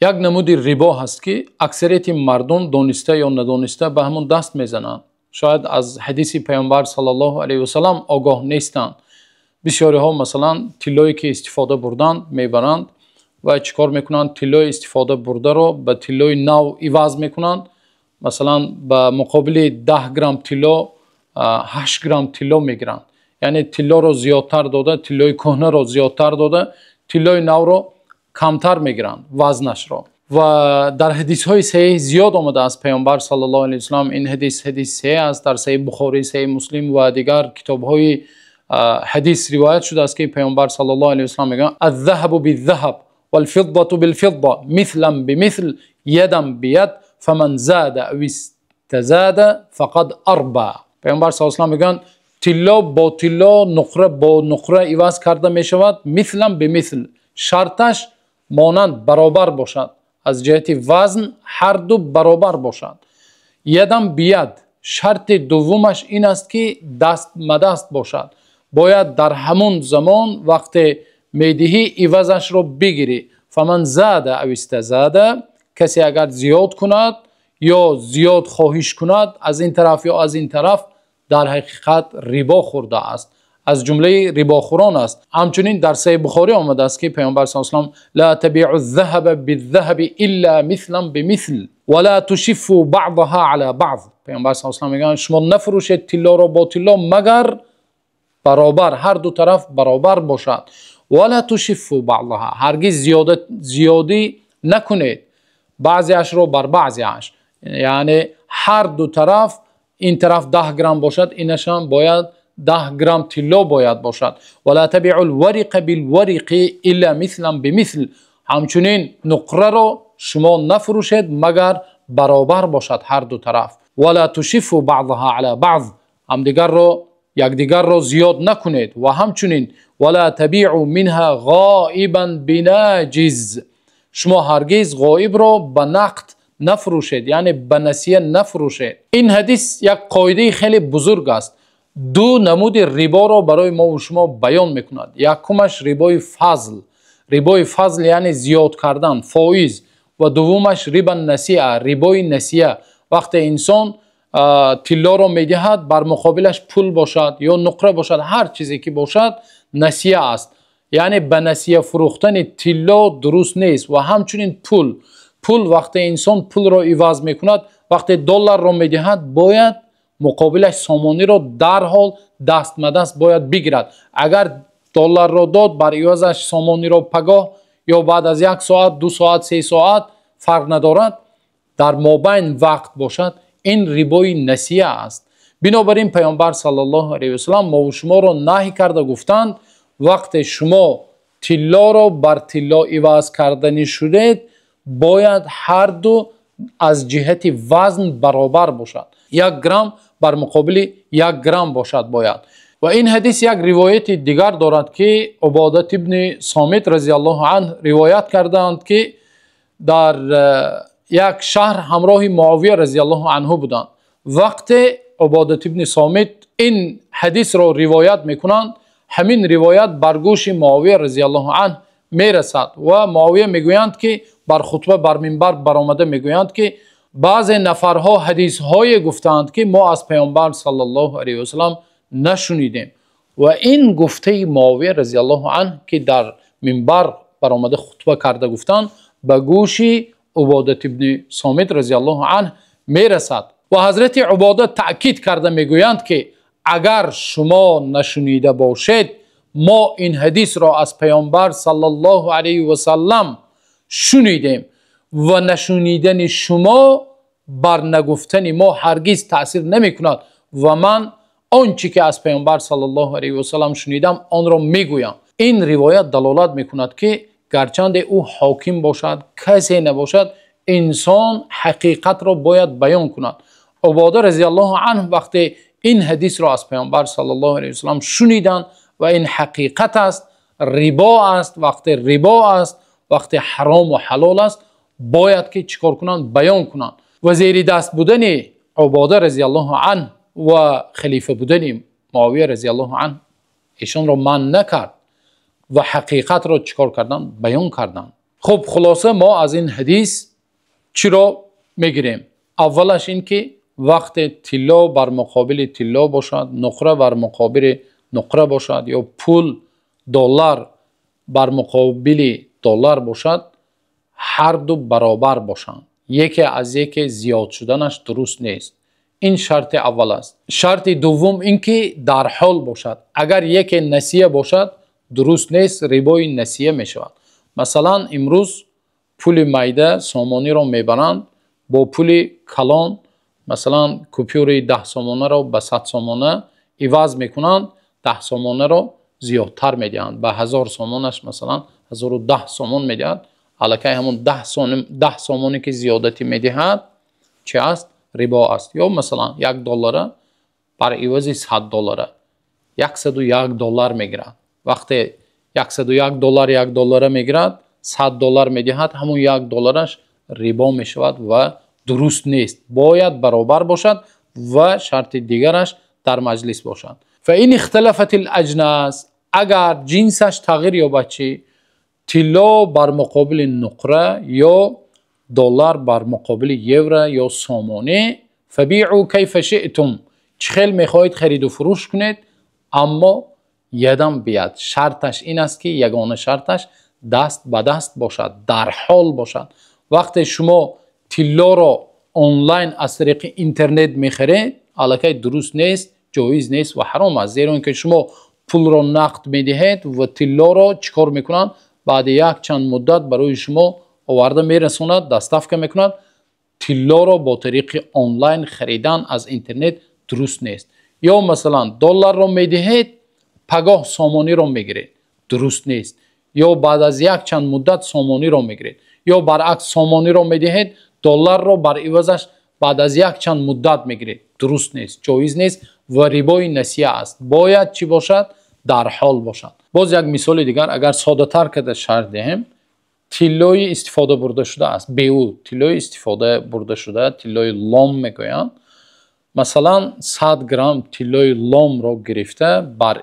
یک نمودی ربا هست که اکثریت مردم دانسته یا ندانسته به همون دست میزنند. شاید از حدیث پیامبر صلی الله علیه و سلم آگاه نیستند. بسیاری ها مثلا طلایی که استفاده بردند میبرند و چیکار میکنند؟ طلای استفاده برده رو به طلای نو عوض میکنند. مثلا به مقابل 10 گرم طلا 8 گرم طلا میگیرند. یعنی طلا رو زیادتر داده، طلای کهنه رو زیادتر داده، طلای نو رو کمتر میگیرند وزنش رو. و در حدیث های صحیح زیاد آمده از پیامبر صلی الله علیه و سلم. این حدیث صحیح است، در صحیح بخاری، صحیح مسلم و دیگر کتاب های حدیث روایت شده است که پیامبر صلی الله علیه و سلم میگن الذهب بالذهب والفضة بالفضة مثلا بمثل یدا بید فمن زاد او استزاد فقد اربع. پیامبر صلی الله علیه و سلم میگن طلا با طلا، نقره با نقره عوض کرده می شود، مثلا بمثل، شرطش مانند برابر باشد، از جهت وزن هر دو برابر باشد. یدم بید، شرط دومش این است که دست مدست باشد، باید در همون زمان وقت میدهی عوضش رو بگیری. فمن زاد او استزاد، کسی اگر زیاد کند یا زیاد خواهش کند از این طرف یا از این طرف، در حقیقت ربا خورده است، از جمله رباخوران است. همچنین در صحیح بخاری آمده است که پیامبر صلی الله علیه و آله لا تبیعوا الذهب بالذهب الا مثلا بمثل ولا تشفوا بعضها على بعض. پیامبر صلی الله علیه و آله میگن شما نفروشید طلا را با طلا مگر برابر، هر دو طرف برابر باشد. ولا تشفوا بعضها، هرگز زیادی نکنید بعضیش رو بر بعضیش، یعنی هر دو طرف، این طرف 10 گرم باشد اینش هم باید 10 گرم طلا باید باشد. ولا تبیعوا الورق بالورق الا مثلا بمثل، همچنین نقره رو شما نفروشید مگر برابر باشد هر دو طرف. ولا تشفوا بعضها على بعض، یکدیگر رو زیاد نکنید. و همچنین ولا تبیعوا منها غائبا بناجز، شما هرگز غایب رو به نقد نفروشید، یعنی به نسیه نفروشید. این حدیث یک قاعده خیلی بزرگ است. دو نمود ربا را برای ما و شما بیان میکند. یکمش ربای فضل، ربای فضل یعنی زیاد کردن، فایز. و دومش ربا نسیه، ربای نسیه، وقتی انسان طلا را میدهد بر مقابلش پول باشد یا نقره باشد، هر چیزی که باشد نسیه است. یعنی به نسیه فروختن طلا درست نیست. و همچنین پول وقتی انسان پول را عوض میکند، وقتی دلار را میدهد باید مقابلش سامانی را در حال دستمدست باید بگیرد. اگر دلار را داد بر عوضش سامانی را پگاه یا بعد از 1 ساعت 2 ساعت 3 ساعت فرق ندارد، در مابین وقت باشد، این ربای نسیه است. بنابراین پیامبر صلی الله علیه و سلم ما و شما را نهی کرده، گفتند وقت شما طلا را بر طلا عوض کردنی شدید باید هر دو از جهت وزن برابر باشد، 1 گرم بر مقابل 1 گرم باشد باید. و این حدیث یک روایت دیگر دارد که عبادت ابن صامت رضی الله عنه روایت کردند که در یک شهر همراه معاویه رضی الله عنه بودند. وقت عبادت ابن صامت این حدیث را روایت میکنند، همین روایت بر گوش معاویه رضی الله عنه میرسد و معاویه میگویند که بر خطبه بر منبر برآمده میگویند که بعض نفرها حدیث های گفتند که ما از پیامبر صلی الله علیه و سلم نشنیدیم. و این گفته معاویه رضی الله عنه که در منبر برآمده خطبه کرده گفتند به گوش عبادت ابن صامت رضی الله عنه میرسد. و حضرت عبادت تأکید کرده میگویند که اگر شما نشنیده باشید ما این حدیث را از پیامبر صلی الله علیه و سلم شنیدیم و نشنیدن شما بر نگفتن ما هرگز تأثیر نمی کند و من آنچه که از پیامبر صلی الله علیه و سلم شنیدم آن را میگویم. این روایت دلالت میکند که گرچند او حاکم باشد کسی نباشد، انسان حقیقت را باید بیان کند. عباده رضی الله عنه وقتی این حدیث را از پیامبر صلی الله علیه و سلم شنیدند و این حقیقت است، ربا است، وقتی ربا است، وقتی حرام و حلال است، باید که چیکار کنند؟ بیان کنند. و زیر دست بودن عباده رضی الله عنه و خلیفه بودن معاویه رضی الله عنه ایشان را منع نکرد و حقیقت را چیکار کردند؟ بیان کردند. خب خلاصه ما از این حدیث چی رو میگیریم؟ اولش این که وقت طلا بر مقابل طلا باشد، نقره بر مقابل نقره باشد یا پول دلار بر مقابل دلار باشد، هر دو برابر باشند. یکی از یکی زیاد شدنش درست نیست. این شرط اول است. شرط دوم این که در حال باشد. اگر یک نسیه باشد درست نیست، ربای نسیه می شود. مثلا امروز پول میده سامانی را میبرند، با پول کلان مثلا کپیور 10 سامانه را به 100 سامانه عوض میکنند، 10 سامانه را زیادتر میدهند، به 1000 سامانش مثلا 1010 سامان میدهند. الکی همون 10 سامانی که زیادتی میدهد چه است؟ ربا است. یا مثلا $1 بر عوض $100 $101 میگیرد. وقتی $101 میگیرد، $100 میدهد، همون $1 ربا میشود و درست نیست. باید برابر باشد و شرط دیگرش در مجلس باشد. فإن اختلفت الاجناس، اگر جنسش تغییر یابد، چی؟ طلا بر مقابل نقره یا دلار بر مقابل یورو یا سامانه، فبیعوا کیف شئتم، چه خیل میخواهید خرید و فروش کنید، اما یدم بیاد. شرطش این است که یگانه شرطش دست به دست باشد، در حال باشد. وقتی شما طلا را آنلاین از طریق اینترنت میخرید، الکی درست نیست، جایز نیست و حرام است. زیرا اینکه شما پول را نقد میدهید و طلا را چیکار میکنند؟ بعد یک چند مدت برای شما آورده میرسوند، دستافکه میکند. طلا را با طریق آنلاین خریدن از اینترنت درست نیست. یا مثلا دلار را میدهید، پگاه سامانی را میگیرید، درست نیست. یا بعد از یک چند مدت سامانی را میگیرید، یا برعکس سامانی را میدهید، دلار را بر عوضش بعد از یک چند مدت میگیرید، درست نیست، جایز نیست و ربای نسیه است. باید چی باشد؟ در حال باشد. باز یک مثال دیگر اگر ساده تر کرده شرح دهیم، طلای استفاده برده شده است. بیو طلای استفاده برده شده، طلای لام میگویند. مثلا 100 گرم طلای لام را گرفته بر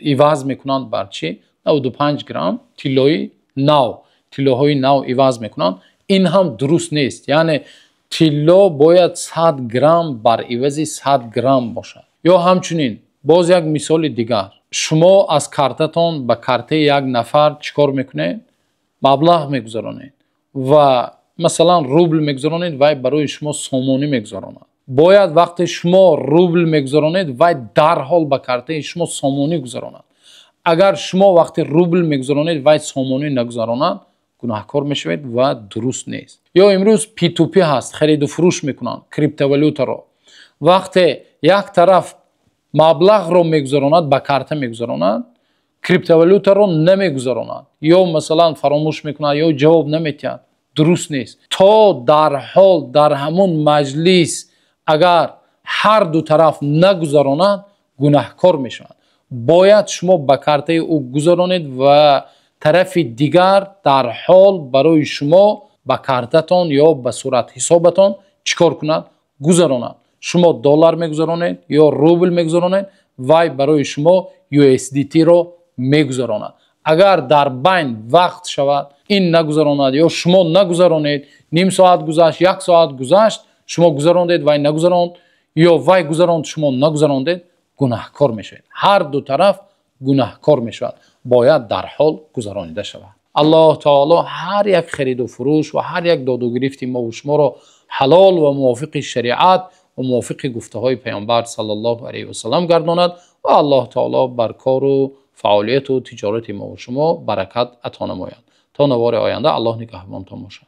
عوض میکنند بر چی؟ 95 گرم طلای نو، طلاهای نو عوض میکنند. این هم درست نیست. یعنی طلا باید 100 گرم بر عوض 100 گرم باشد. یا همچنین باز یک مثال دیگر، شما از کارتتان به کارت یک نفر چیکار میکنید؟ مبلغ میگذارانید و مثلا روبل میگذارانید و برای شما سامانی میگذاراند. باید وقتی شما روبل میگذارانید و در حال به کارت شما سامانی گذاراند. اگر شما وقتی روبل میگذارانید و سامانی نگذاراند، گناهکار میشوید و درست نیست. یا امروز پی تو پی هست، خرید و فروش میکنند کریپتوالوتا را. وقتی یک طرف مبلغ رو میگذاراند به کارت میگذاراند، کریپتوالوتا رو نمیگذاراند، یا مثلا فراموش میکند یا جواب نمیتید، درست نیست. تا در حال در همون مجلس اگر هر دو طرف نگذارانند، گناهکار میشوند. باید شما به کارت او گذارانید و طرف دیگر در حال برای شما به کارتتان یا به صورت حسابتان چیکار کند؟ گذاراند. شما دلار میگذارانید یا روبل میگذارانید و برای شما USDT رو میگذاراند. اگر در بین وقت شود این نگذاراند یا شما نگذارانید، نیم ساعت گذشت، یک ساعت گذشت، شما گذاراندید و نگذاراند، یا وای گذاراند شما نگذاراندید، گناهکار میشوید. هر دو طرف گناهکار میشود. باید در حال گذرانیده شود. الله تعالی هر یک خرید و فروش و هر یک داد و گرفت ما و شما را حلال و موافق شریعت و موافق گفته های پیامبر صلی الله علیه و سلم گرداند و الله تعالی بر کار و فعالیت و تجارت ما و شما برکت عطا نماید. تا نوار آینده الله نگهبانتان باشد.